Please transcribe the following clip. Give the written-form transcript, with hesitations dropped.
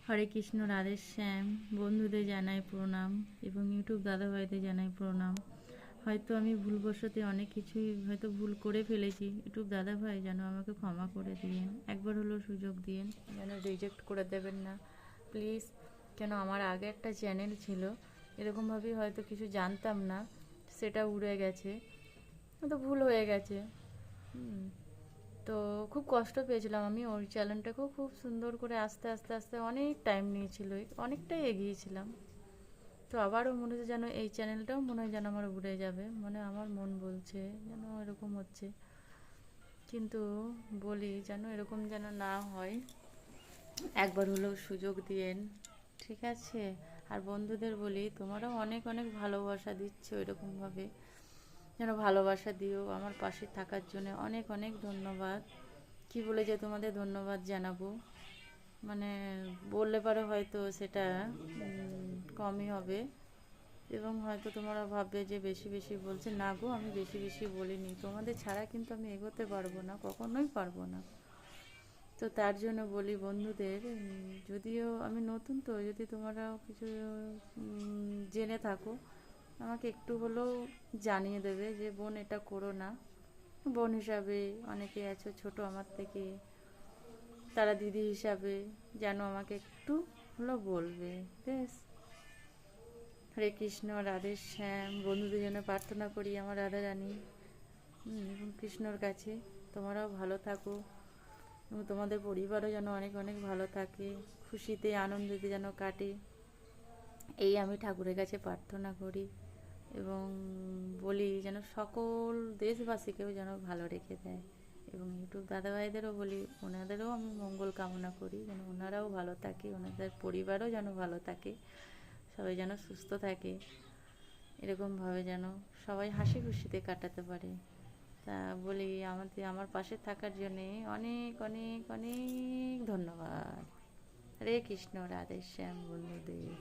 হরে কৃষ্ণ, রাধে শ্যাম। বন্ধুদের জানাই প্রণাম এবং ইউটিউব দাদাভাইদের জানাই প্রণাম। হয়তো আমি ভুলবশতে অনেক কিছুই হয়তো ভুল করে ফেলেছি। ইউটিউব দাদাভাই যেন আমাকে ক্ষমা করে দিয়েন, একবার হলেও সুযোগ দিয়েন, যেন রিজেক্ট করে দেবেন না প্লিজ। কেন আমার আগে একটা চ্যানেল ছিল, এরকমভাবেই হয়তো কিছু জানতাম না, সেটা উড়ে গেছে, হয়তো ভুল হয়ে গেছে। তো খুব কষ্ট পেয়েছিলাম আমি। ওই চ্যানেলটাকেও খুব সুন্দর করে আস্তে আস্তে আস্তে অনেক টাইম নিয়েছিল, অনেকটাই এগিয়েছিলাম। তো আবারও মনে হচ্ছে যেন এই চ্যানেলটাও মনে হয় যেন আমার উড়ে যাবে, মানে আমার মন বলছে যেন এরকম হচ্ছে। কিন্তু বলি যেন এরকম যেন না হয়, একবার হলেও সুযোগ দিয়েন, ঠিক আছে? আর বন্ধুদের বলি, তোমরাও অনেক অনেক ভালোবাসা দিচ্ছ, এরকমভাবে যেন ভালোবাসা দিও। আমার পাশে থাকার জন্য অনেক অনেক ধন্যবাদ। কি বলে যে তোমাদের ধন্যবাদ জানাবো, মানে বললে পারে হয়তো সেটা কমই হবে, এবং হয়তো তোমরা ভাববে যে বেশি বেশি বলছে। না গো, আমি বেশি বেশি বলিনি, তোমাদের ছাড়া কিন্তু আমি এগোতে পারবো না, কখনোই পারবো না। তো তার জন্য বলি বন্ধুদের, যদিও আমি নতুন, তো যদি তোমরাও কিছু জেনে থাকো, আমাকে একটু হলেও জানিয়ে দেবে যে বোন এটা করো না। বোন হিসাবে অনেকে আছো ছোট আমার থেকে, তারা দিদি হিসাবে যেন আমাকে একটু হলো বলবে, বেশ। হরে কৃষ্ণ, রাধে শ্যাম। বন্ধুদের জন্য প্রার্থনা করি আমার রাধা রানী এবং কৃষ্ণর কাছে তোমরাও ভালো থাকো, এবং তোমাদের পরিবারও যেন অনেক অনেক ভালো থাকে, খুশিতে আনন্দতে যেন কাটে, এই আমি ঠাকুরের কাছে প্রার্থনা করি। এবং বলি যেন সকল দেশবাসীকেও যেন ভালো রেখে দেয়। এবং ইউটিউব দাদাভাইদেরও বলি, ওনাদেরও আমি মঙ্গল কামনা করি, যেন ওনারাও ভালো থাকে, ওনাদের পরিবারও যেন ভালো থাকে, সবাই যেন সুস্থ থাকে, এরকমভাবে যেন সবাই হাসি খুশিতে কাটাতে পারে। তা বলি, আমার পাশে থাকার জন্যে অনেক অনেক অনেক ধন্যবাদ। হরে কৃষ্ণ, রাধে শ্যাম বন্ধুদের।